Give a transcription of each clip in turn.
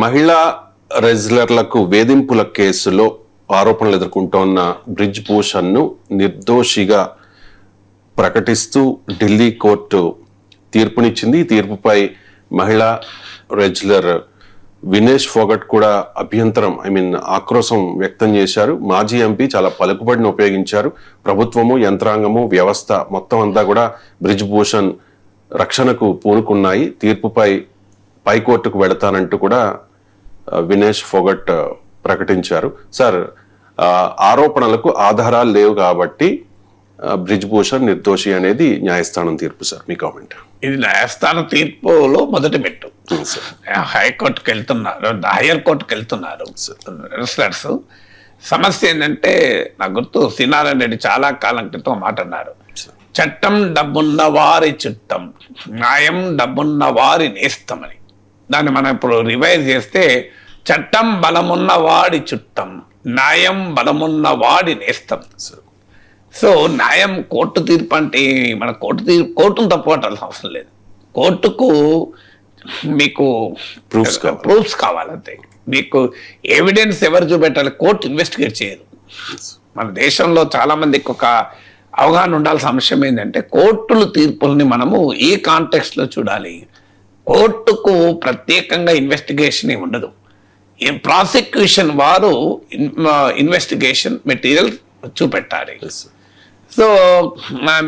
మహిళా రెజ్లర్లకు వేధింపుల కేసులో ఆరోపణలు ఎదుర్కొంటోన్న బ్రిజ్ భూషణ్ను నిర్దోషిగా ప్రకటిస్తూ ఢిల్లీ కోర్టు తీర్పునిచ్చింది. ఈ తీర్పుపై మహిళా రెజ్లర్ వినేష్ ఫోగట్ కూడా ఆక్రోశం వ్యక్తం చేశారు. మాజీ ఎంపీ చాలా పలుకుబడిని ఉపయోగించారు. ప్రభుత్వము, యంత్రాంగము, వ్యవస్థ మొత్తం అంతా కూడా బ్రిజ్ భూషణ్ రక్షణకు పూనుకున్నాయి. తీర్పుపై పైకోర్టుకు వెళతానంటూ కూడా వినేష్ ఫోగట్ ప్రకటించారు. సార్, ఆరోపణలకు ఆధారాలు లేవు కాబట్టి బ్రిజ్ భూషణ్ నిర్దోషి అనేది న్యాయస్థానం తీర్పు. సార్, మీ కామెంట్. ఇది న్యాయస్థాన తీర్పులో మొదటి మెట్టు. హైకోర్టుకి వెళ్తున్నారు, హయ్యర్ కోర్టుకి వెళ్తున్నారు రెస్లర్స్. సమస్య ఏంటంటే, నాకు గుర్తు శ్రీనారాయణ రెడ్డి చాలా కాలం క్రితం మాట అన్నారు, చట్టం డబ్బున్న వారి చుట్టం, న్యాయం డబ్బున్న వారి నేస్తమని. దాన్ని మనం ఇప్పుడు రివైజ్ చేస్తే, చట్టం బలమున్న వాడి చుట్టం, న్యాయం బలమున్న వాడి నేస్తం. సో న్యాయం, కోర్టు తీర్పు అంటే మన కోర్టును తప్పుపట్టాల్సిన అవసరం లేదు. కోర్టుకు మీకు ప్రూఫ్స్ కావాలంతే. మీకు ఎవిడెన్స్ ఎవరు చూపెట్టాలి? కోర్టు ఇన్వెస్టిగేట్ చేయదు. మన దేశంలో చాలా మందికి ఒక అవగాహన ఉండాల్సిన అంశం ఏంటంటే, కోర్టుల తీర్పుల్ని మనము ఏ కాంటెక్స్ట్లో చూడాలి. కోర్టుకు ప్రత్యేకంగా ఇన్వెస్టిగేషన్ ఏమి ఉండదు. ప్రాసిక్యూషన్ వారు ఇన్వెస్టిగేషన్ మెటీరియల్ చూపెట్టాలి. సో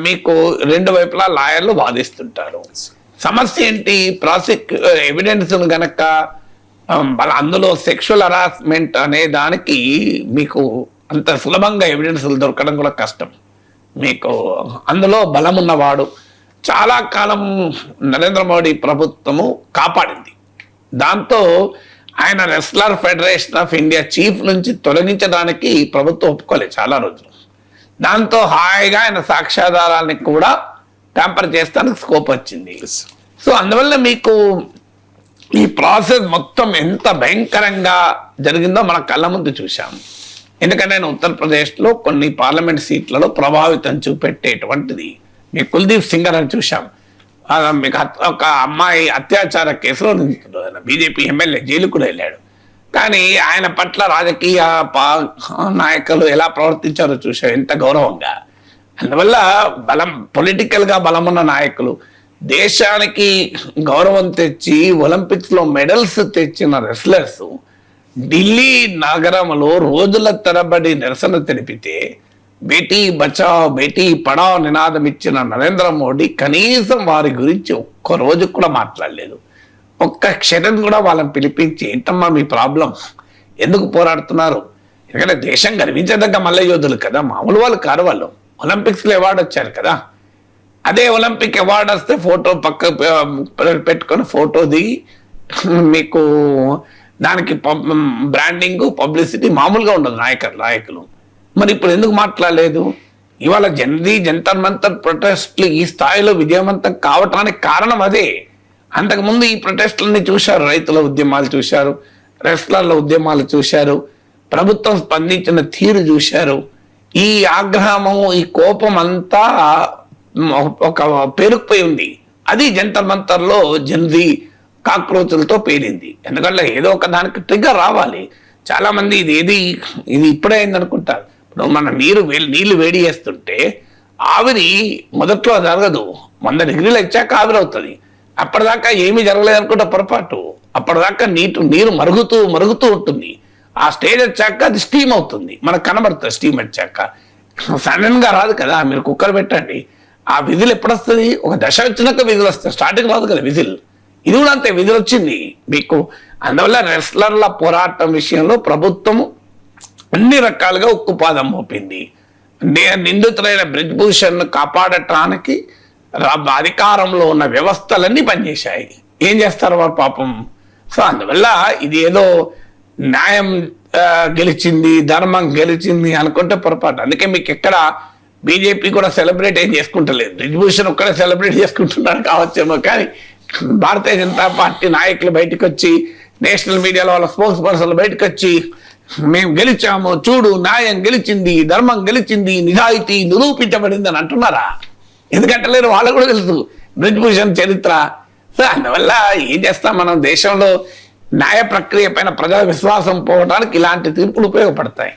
మీకు రెండు వైపులా లాయర్లు వాదిస్తుంటారు. సమస్య ఏంటి? ఎవిడెన్స్ గనక అందులో సెక్షువల్ హరాస్మెంట్ అనే దానికి మీకు అంత సులభంగా ఎవిడెన్స్లు దొరకడం కూడా కష్టం. మీకు అందులో బలం ఉన్నవాడు చాలా కాలం నరేంద్ర మోడీ ప్రభుత్వము కాపాడింది. దాంతో ఆయన wrestler federation of India chief నుంచి తొలగించడానికి ప్రభుత్వం ఒప్పుకోలేదు చాలా రోజులు. దాంతో హాయిగా ఆయన సాక్ష్యాధారాలని కూడా ట్యాంపర్ చేస్తానికి స్కోప్ వచ్చింది. సో అందువల్ల మీకు ఈ ప్రాసెస్ మొత్తం ఎంత భయంకరంగా జరిగిందో మన కళ్ళ ముందు చూశాము. ఎందుకంటే నేను ఉత్తరప్రదేశ్లో కొన్ని పార్లమెంట్ సీట్లలో ప్రభావితం చూపెట్టేటువంటిది మీ కుల్దీప్ సింగర్ అని చూశాం. మీకు ఒక అమ్మాయి అత్యాచార కేసులో బీజేపీ ఎమ్మెల్యే జైలు కూడా వెళ్ళాడు. కానీ ఆయన పట్ల రాజకీయ నాయకులు ఎలా ప్రవర్తించారో చూసాం, ఎంత గౌరవంగా. అందువల్ల పొలిటికల్గా బలమున్న నాయకులు, దేశానికి గౌరవం తెచ్చి ఒలింపిక్స్లో మెడల్స్ తెచ్చిన రెస్లర్స్ ఢిల్లీ నగరంలో రోజుల తరబడి నిరసన తెలిపితే, బేటీ బచావ్ బేటీ పడావ్ నినాదం ఇచ్చిన నరేంద్ర మోడీ కనీసం వారి గురించి ఒక్క రోజు కూడా మాట్లాడలేదు. ఒక్క క్షణం కూడా వాళ్ళని పిలిపించి, ఏంటమ్మా మీ ప్రాబ్లం, ఎందుకు పోరాడుతున్నారు? ఎందుకంటే దేశం గర్వించదగ్గ మల్ల యోధులు కదా, మామూలు వాళ్ళు కారు. వాళ్ళు ఒలింపిక్స్లో అవార్డు వచ్చారు కదా. అదే ఒలింపిక్ అవార్డు వస్తే ఫోటో పక్క పెట్టుకొని ఫోటో దిగి మీకు దానికి బ్రాండింగ్, పబ్లిసిటీ మామూలుగా ఉండదు నాయకులు. మరి ఇప్పుడు ఎందుకు మాట్లాడలేదు? ఇవాళ జంతర్ మంతర్ ప్రొటెస్ట్లు ఈ స్థాయిలో విజయవంతం కావటానికి కారణం అదే. అంతకుముందు ఈ ప్రొటెస్ట్లన్నీ చూశారు, రైతుల ఉద్యమాలు చూశారు, రెస్లర్ల ఉద్యమాలు చూశారు, ప్రభుత్వం స్పందించిన తీరు చూశారు. ఈ ఆగ్రహము, ఈ కోపం అంతా ఒక పేరుకుపోయి ఉంది. అది జంతర్ మంతర్లో కాక్రోచులతో పేలింది. ఎందుకంటే ఏదో ఒక దానికి ట్రిగ్గర్ రావాలి. చాలా మంది ఇది ఇప్పుడే అయింది అనుకుంటారు. ఇప్పుడు మన నీళ్లు వేడి చేస్తుంటే ఆవిరి మొదట్లో జరగదు, 100 డిగ్రీలు వచ్చాక ఆవిరి అవుతుంది. అప్పటిదాకా ఏమీ జరగలేదు అనుకుంటే పొరపాటు. అప్పటిదాకా నీరు మరుగుతూ ఉంటుంది. ఆ స్టేజ్ వచ్చాక అది స్టీమ్ అవుతుంది, మనకు కనబడుతుంది. స్టీమ్ వచ్చాక సడన్ గా రాదు కదా. మీరు కుక్కర్ పెట్టండి, ఆ విజిల్ ఎప్పుడు వస్తుంది? ఒక దశ వచ్చినాక విజిల్ వస్తుంది, స్టార్టింగ్ రాదు కదా విజిల్. ఇది కూడా అంతే, విజిల్ వచ్చింది మీకు. అందువల్ల రెస్లర్ల పోరాటం విషయంలో ప్రభుత్వము అన్ని రకాలుగా ఉక్కుపాదం మోపింది. నిందితులైన బ్రిజ్ భూషణ్ కాపాడటానికి అధికారంలో ఉన్న వ్యవస్థలన్నీ పనిచేశాయి. ఏం చేస్తారు వారు పాపం. సో అందువల్ల ఇది ఏదో న్యాయం గెలిచింది, ధర్మం గెలిచింది అనుకుంటే పొరపాటు. అందుకే మీకు ఎక్కడ బీజేపీ కూడా సెలబ్రేట్ ఏం చేసుకుంటలేదు. బ్రిజ్ భూషణ్ ఒక్కడే సెలబ్రేట్ చేసుకుంటున్నారు కావచ్చేమో, కానీ భారతీయ జనతా పార్టీ నాయకులు బయటకు వచ్చి, నేషనల్ మీడియాలో వాళ్ళ స్పోక్స్ పర్సన్లు బయటకు వచ్చి, మేము గెలిచాము, చూడు న్యాయం గెలిచింది, ధర్మం గెలిచింది, నిజాయితీ నిరూపించబడింది అని అంటున్నారా? ఎందుకంటే లేరు, వాళ్ళకు కూడా తెలుసు బ్రిజ్ భూషణ్ చరిత్ర. సో అందువల్ల ఏం చేస్తాం మనం, దేశంలో న్యాయ ప్రక్రియ పైన ప్రజల విశ్వాసం పోవడానికి ఇలాంటి తీర్పులు ఉపయోగపడతాయి.